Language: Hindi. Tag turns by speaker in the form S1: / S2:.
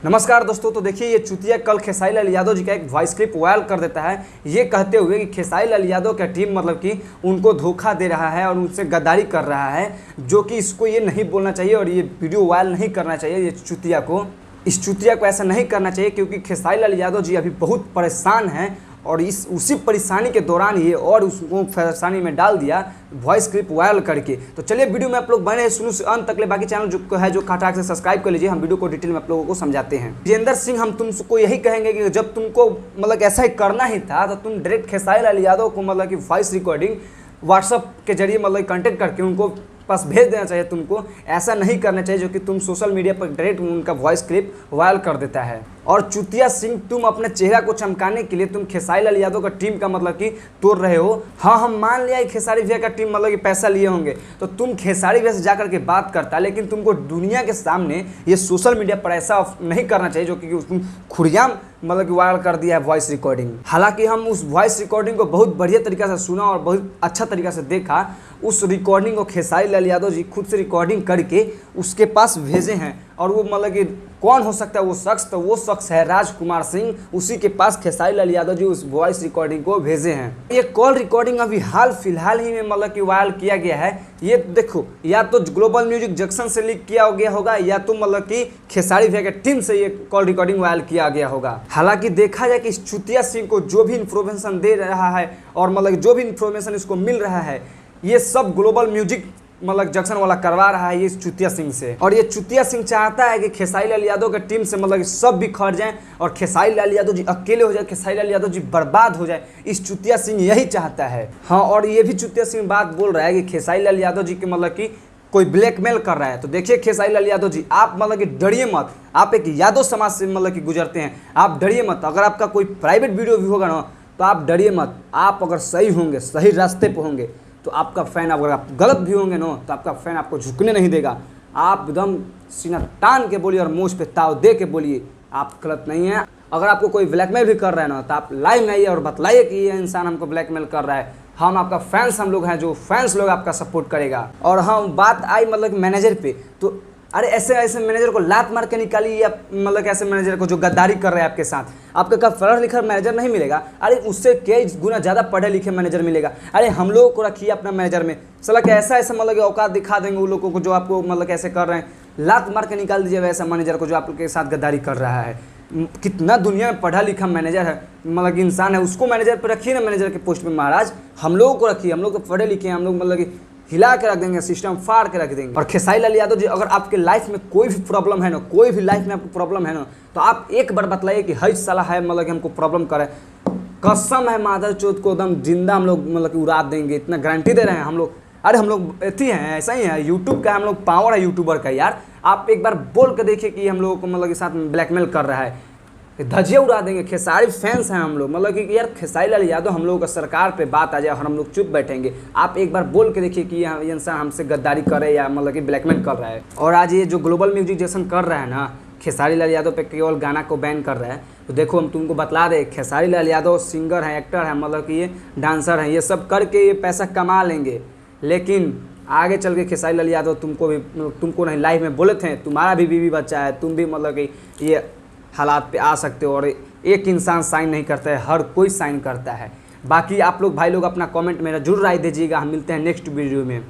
S1: नमस्कार दोस्तों। तो देखिए, ये चुतिया कल खेसारी लाल यादव जी का एक वॉइस क्लिप वायरल कर देता है, ये कहते हुए कि खेसारी लाल यादव का टीम मतलब कि उनको धोखा दे रहा है और उनसे गद्दारी कर रहा है, जो कि इसको ये नहीं बोलना चाहिए और ये वीडियो वायरल नहीं करना चाहिए। ये चुतिया को, इस चुतिया को ऐसा नहीं करना चाहिए, क्योंकि खेसारी लाल यादव जी अभी बहुत परेशान हैं और उसी परेशानी के दौरान ये और उसको परेशानी में डाल दिया वॉइस क्लिप वायरल करके। तो चलिए वीडियो में आप लोग बने शुरू से अंत तक ले, बाकी चैनल जो है जो खटाक से सब्सक्राइब कर लीजिए। हम वीडियो को डिटेल में आप लोगों को समझाते हैं। विजेंद्र सिंह, हम तुमको यही कहेंगे कि जब तुमको मतलब ऐसा ही करना ही था तो तुम डायरेक्ट खेसारी लाल यादव को मतलब कि वॉइस रिकॉर्डिंग व्हाट्सअप के जरिए मतलब कॉन्टेक्ट करके उनको पास भेज देना चाहिए। तुमको ऐसा नहीं करना चाहिए जो कि तुम सोशल मीडिया पर डायरेक्ट उनका वॉइस क्लिप वायरल कर देता है। और चुतिया सिंह, तुम अपने चेहरा को चमकाने के लिए तुम खेसारी लाल यादव का टीम का मतलब कि तोड़ रहे हो। हाँ, हम मान लिया खेसारी भैया का टीम मतलब कि पैसा लिए होंगे, तो तुम खेसारी भैया से जाकर के बात करता, लेकिन तुमको दुनिया के सामने ये सोशल मीडिया पर ऐसा नहीं करना चाहिए जो कि तुम खुरियाम मतलब कि वायरल कर दिया है वॉइस रिकॉर्डिंग। हालांकि हम उस वॉइस रिकॉर्डिंग को बहुत बढ़िया तरीका से सुना और बहुत अच्छा तरीका से देखा। उस रिकॉर्डिंग को खेसारी लाल यादव जी खुद से रिकॉर्डिंग करके उसके पास भेजे हैं, और वो मतलब कि कौन हो सकता है वो शख्स, तो वो शख्स है राजकुमार सिंह। उसी के पास खेसारी लाल यादव जी उस वॉइस रिकॉर्डिंग को भेजे हैं। ये कॉल रिकॉर्डिंग अभी हाल फिलहाल ही में मतलब कि वायरल किया गया है। ये देखो, या तो ग्लोबल म्यूजिक जंक्शन से लीक किया गया होगा, या तो मतलब कि खेसारी भैया के टीम से ये कॉल रिकॉर्डिंग वायरल किया गया होगा। हालांकि देखा जाए कि इस चुतिया सिंह को जो भी इन्फॉर्मेशन दे रहा है और मतलब जो भी इन्फॉर्मेशन इसको मिल रहा है, ये सब ग्लोबल म्यूजिक मतलब जंक्शन वाला करवा रहा है ये इस चुतिया सिंह से। और ये चुतिया सिंह चाहता है कि खेसारी लाल यादव के टीम से मतलब सब बिखर जाएं और खेसारी लाल यादव जी अकेले हो जाए, खेसारी लाल यादव जी बर्बाद हो जाए। इस चुतिया सिंह यही चाहता है। हाँ, और ये भी चुतिया सिंह बात बोल रहा है कि खेसारी लाल यादव जी के मतलब कि कोई ब्लैकमेल कर रहा है। तो देखिए खेसारी लाल यादव जी, आप मतलब कि डरिए मत। आप एक यादव समाज से मतलब कि गुजरते हैं, आप डरिए मत। अगर आपका कोई प्राइवेट वीडियो भी होगा ना, तो आप डरिए मत। आप अगर सही होंगे, सही रास्ते पर होंगे, तो आपका फ़ैन, अगर आप गलत भी होंगे ना, तो आपका फ़ैन आपको झुकने नहीं देगा। आप एकदम सीना तान के बोलिए और मुँह पे ताव दे के बोलिए, आप गलत नहीं हैं। अगर आपको कोई ब्लैकमेल भी कर रहा है ना, तो आप लाइव में आइए और बतलाइए कि ये इंसान हमको ब्लैकमेल कर रहा है। हम आपका फैंस, हम लोग हैं जो फैंस लोग आपका सपोर्ट करेगा। और हाँ, बात आई मतलब मैनेजर पे, तो अरे ऐसे मैनेजर को लात मार के निकालिए, या मतलब ऐसे मैनेजर को जो गद्दारी कर रहे हैं आपके साथ। आपका कब पढ़ा लिखा मैनेजर नहीं मिलेगा, अरे उससे कई गुना ज़्यादा पढ़े लिखे मैनेजर मिलेगा। अरे हम लोगों को रखिए अपना मैनेजर में, साला ऐसा मतलब औकात दिखा देंगे उन लोगों को जो आपको मतलब कैसे कर रहे हैं। लात मार के निकाल दीजिए वैसा मैनेजर को जो आपके साथ गद्दारी कर रहा है। कितना दुनिया में पढ़ा लिखा मैनेजर है, मतलब इंसान है, उसको मैनेजर पर रखिए ना, मैनेजर के पोस्ट पे। महाराज हम लोगों को रखिए, हम लोग तो पढ़े लिखे हैं, हम लोग मतलब कि हिला के रख देंगे, सिस्टम फाड़ के रख देंगे। और खेसारी लाल यादव जी, अगर आपके लाइफ में कोई भी प्रॉब्लम है ना, कोई भी लाइफ में आपको प्रॉब्लम है ना, तो आप एक बार बतलाइए कि हई साला है मतलब कि हमको प्रॉब्लम करे। कसम है माधर चौथ को एकदम जिंदा हम लोग मतलब कि उड़ा देंगे, इतना गारंटी दे रहे हैं हम लोग। अरे हम लोग ऐसी हैं, ऐसा ही है, यूट्यूब का हम लोग पावर है यूट्यूबर का यार। आप एक बार बोल के देखिए कि हम लोगों को मतलब के साथ ब्लैकमेल कर रहा है, धजिया उड़ा देंगे। खेसारी फैंस हैं हम लोग, मतलब कि यार खेसारी लाल यादव हम लोगों का सरकार पे बात आ जाए और हम लोग चुप बैठेंगे। आप एक बार बोल के देखिए कि ये इंसान हमसे गद्दारी करे या मतलब कि ब्लैकमेल कर रहा है। और आज ये जो ग्लोबल म्यूजिक जंक्शन कर रहा है ना, खेसारी लाल यादव पे केवल गाना को बैन कर रहा है, तो देखो हम तुमको बतला दे, खेसारी लाल यादव सिंगर हैं, एक्टर हैं, मतलब कि ये डांसर हैं, ये सब करके ये पैसा कमा लेंगे। लेकिन आगे चल के खेसारी लाल यादव तुमको नहीं, लाइफ में बोले थे तुम्हारा भी बीवी बच्चा है, तुम भी मतलब कि ये हालात पे आ सकते हो। और एक इंसान साइन नहीं करता है, हर कोई साइन करता है। बाकी आप लोग भाई लोग अपना कमेंट मेरा जरूर राय दीजिएगा। हम मिलते हैं नेक्स्ट वीडियो में।